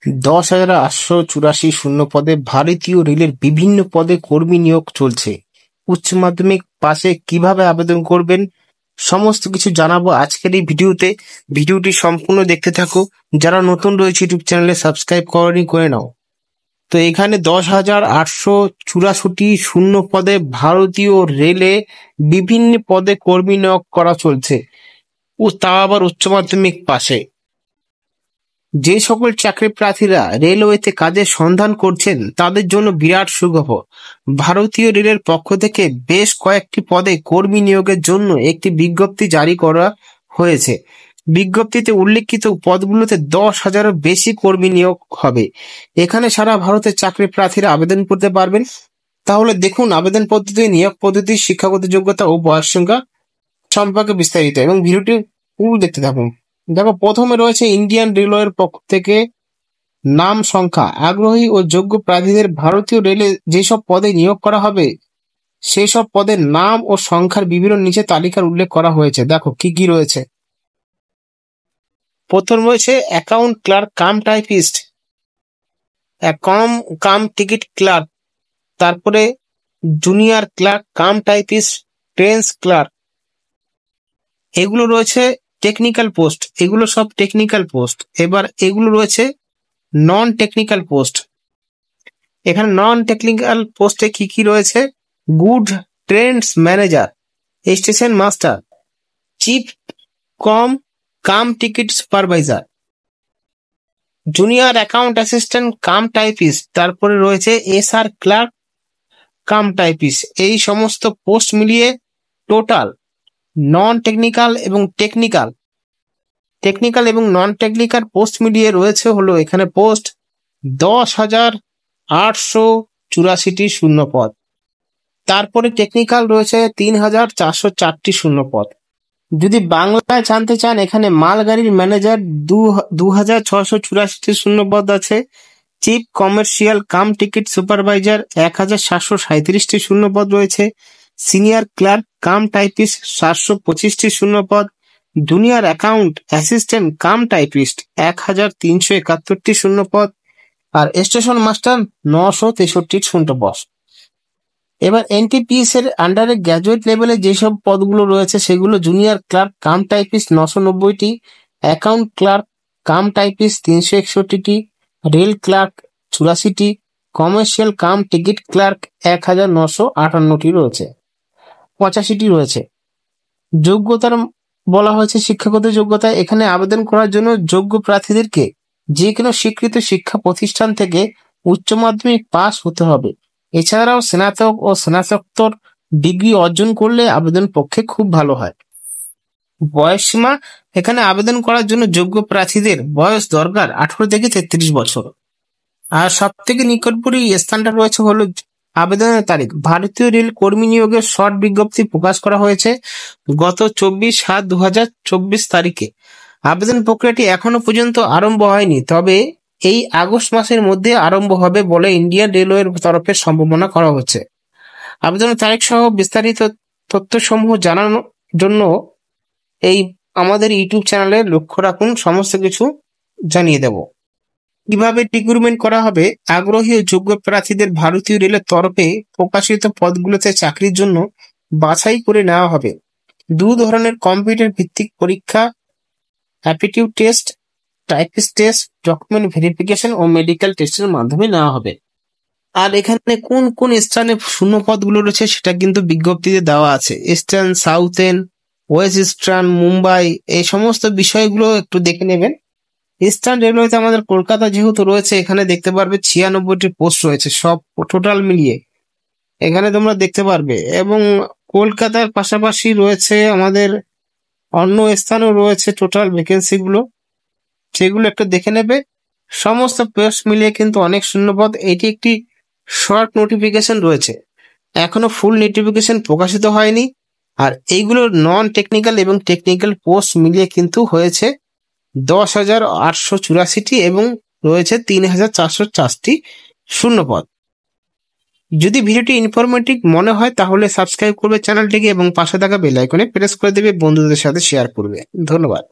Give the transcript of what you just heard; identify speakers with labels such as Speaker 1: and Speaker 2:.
Speaker 1: 10,884 শূন্য পদে ভারতীয় রেলের বিভিন্ন পদে কর্মী নিয়োগ চলছে। উচ্চ মাধ্যমিক পাশে কিভাবে আবেদন করবেন সমস্ত কিছু জানাবো আজকের এই ভিডিওতে। ভিডিওটি সম্পূর্ণ দেখতে থাকো। যারা নতুন রয়েছে ইউটিউব চ্যানেলে সাবস্ক্রাইব করনি করে নাও। তো এখানে 10,884 শূন্য পদে ভারতীয় রেলে বিভিন্ন পদে কর্মী নিয়োগ করা চলছে, ও তা আবার উচ্চ মাধ্যমিক পাশে। যে সকল চাকরি প্রার্থীরা রেলওয়েতে কাজের সন্ধান করছেন তাদের জন্য বিরাট সুখবর। ভারতীয় রেলের পক্ষ থেকে বেশ কয়েকটি পদে কর্মী নিয়োগের জন্য একটি বিজ্ঞপ্তি জারি করা হয়েছে। বিজ্ঞপ্তিতে উল্লেখিত পদগুলোতে 10,000-এরও বেশি কর্মী নিয়োগ হবে। এখানে সারা ভারতের চাকরি প্রার্থীরা আবেদন করতে পারবেন। তাহলে দেখুন আবেদন পদ্ধতি, নিয়োগ পদ্ধতি, শিক্ষাগত যোগ্যতা ও বয়স সংখ্যা সম্পর্কে বিস্তারিত, এবং ভিডিওটি পুরো দেখতে থাকুন। দেখো, প্রথমে রয়েছে ইন্ডিয়ান রেলওয়ের পক্ষ থেকে নাম সংখ্যা। আগ্রহী ও যোগ্য প্রার্থীদের ভারতীয় রেলে যেসব পদে নিয়োগ করা হবে সেই সব পদের নাম ও সংখ্যার বিবরণ নিচে তালিকার উল্লেখ করা হয়েছে। দেখো কি কি রয়েছে। প্রথম রয়েছে account clerk cum typist, cum ticket clerk, তারপরে junior clerk cum typist, trains clerk. এগুলো রয়েছে টেকনিক্যাল পোস্ট, এগুলো সব টেকনিক্যাল পোস্ট। এবার এগুলো রয়েছে নন টেকনিক্যাল পোস্ট। এখানে নন টেকনিক্যাল পোস্টে কি কি রয়েছে? Good trains manager, station master, chief cum ticket supervisor, junior account assistant cum typist, তারপরে রয়েছে এসআর ক্লার্ক কাম টাইপিস্ট। এই সমস্ত পোস্ট মিলিয়ে টোটাল নন টেকনিক্যাল এবং টেকনিক্যাল এবং নন টেকনিক্যাল পোস্ট মিলিয়ে রয়েছে হলো এখানে পোস্ট 10,884টি শূন্য পদ। তারপরে টেকনিক্যাল রয়েছে 3,404টি শূন্য পদ। যদি বাংলায় জানতে চান, এখানে মালগাড়ির ম্যানেজার 2,684টি শূন্য পদ আছে। Chief commercial cum ticket supervisor 1,737টি শূন্য পদ রয়েছে। সিনিয়র ক্লার্ক কাম টাইপিস্ট 725টি শূন্য পদ। Junior account assistant cum typist 1,371টি শূন্য পদ। আর স্টেশন মাস্টার 963 শূন্য পদ। এবার এনটিপিএস এর আন্ডারে গ্র্যাজুয়েট লেভেলে যেসব পদগুলো রয়েছে সেগুলো: জুনিয়র ক্লার্ক কাম টাইপিস্ট 990টি, অ্যাকাউন্ট ক্লার্ক কাম টাইপিস্ট 361টি, রেল ক্লার্ক 84টি, কমার্শিয়াল কাম টিকিট ক্লার্ক 1,958টি রয়েছে, 85টি রয়েছে। যোগ্যতার বলা হয়েছে শিক্ষাগত যোগ্যতা। এখানে আবেদন করার জন্য যোগ্য প্রার্থীদেরকে যে কোনো স্বীকৃত শিক্ষা প্রতিষ্ঠান থেকে উচ্চ মাধ্যমিক পাস হতে হবে। এছাড়াও স্নাতক ও স্নাতকোত্তর ডিগ্রি অর্জন করলে আবেদন পক্ষে খুব ভালো হয়। বয়স সীমা: এখানে আবেদন করার জন্য যোগ্য প্রার্থীদের বয়স দরকার 18 থেকে 33 বছর। আর সব থেকে নিকটবর্তী স্থানটা রয়েছে হলো আবেদনের তারিখ। ভারতীয় রেল কর্মী নিয়োগের শর্ট বিজ্ঞপ্তি প্রকাশ করা হয়েছে গত 24/7/2024 তারিখে। আবেদন প্রক্রিয়াটি এখনো পর্যন্ত আরম্ভ হয়নি, তবে এই আগস্ট মাসের মধ্যে আরম্ভ হবে বলে ইন্ডিয়ান রেলওয়ের তরফে সম্ভাবনা করা হচ্ছে। আবেদনের তারিখ সহ বিস্তারিত তথ্যসমূহ জানানোর জন্য এই আমাদের ইউটিউব চ্যানেলে লক্ষ্য রাখুন, সমস্ত কিছু জানিয়ে দেব। কিভাবে রিক্রুটমেন্ট করা হবে? আগ্রহী ও যোগ্য প্রার্থীদের ভারতীয় রেলের তরফে প্রকাশিত পদগুলোতে চাকরির জন্য বাছাই করে নেওয়া হবে। 2 ধরনের কম্পিউটার ভিত্তিক পরীক্ষা: aptitude test, typist test, document verification ও মেডিকেল টেস্টের মাধ্যমে নেওয়া হবে। আর এখানে কোন কোন স্থানে শূন্য পদগুলো রয়েছে সেটা কিন্তু বিজ্ঞপ্তিতে দেওয়া আছে। ইস্টার্ন, সাউথেন, ওয়েস্ট ইস্টার্ন, মুম্বাই, এই সমস্ত বিষয়গুলো একটু দেখে নেবেন। ইস্টার্ন রেলওয়েতে আমাদের কলকাতা যেহেতু রয়েছে, এখানে দেখতে পারবে 96টি পোস্ট রয়েছে, সব টোটাল মিলিয়ে এখানে তোমরা দেখতে পারবে। এবং কলকাতার পাশাপাশি রয়েছে আমাদের অন্য স্থানেও রয়েছে টোটাল ভ্যাকেন্সি গুলো, সেগুলো একটু দেখে নেবে। সমস্ত পোস্ট মিলিয়ে কিন্তু অনেক শূন্যপদ। এটি একটি শর্ট নোটিফিকেশন রয়েছে, এখনো ফুল নোটিফিকেশন প্রকাশিত হয়নি। আর এইগুলো নন টেকনিক্যাল এবং টেকনিক্যাল পোস্ট মিলিয়ে কিন্তু হয়েছে 10,884টি এবং রয়েছে 3,404টি শূন্যপদ। যদি ভিডিওটি ইনফরমেটিভ মনে হয় তাহলে সাবস্ক্রাইব করবে চ্যানেলটিকে এবং পাশে থাকা বেল আইকনে প্রেস করে দেবে, বন্ধুদের সাথে শেয়ার করবে। ধন্যবাদ।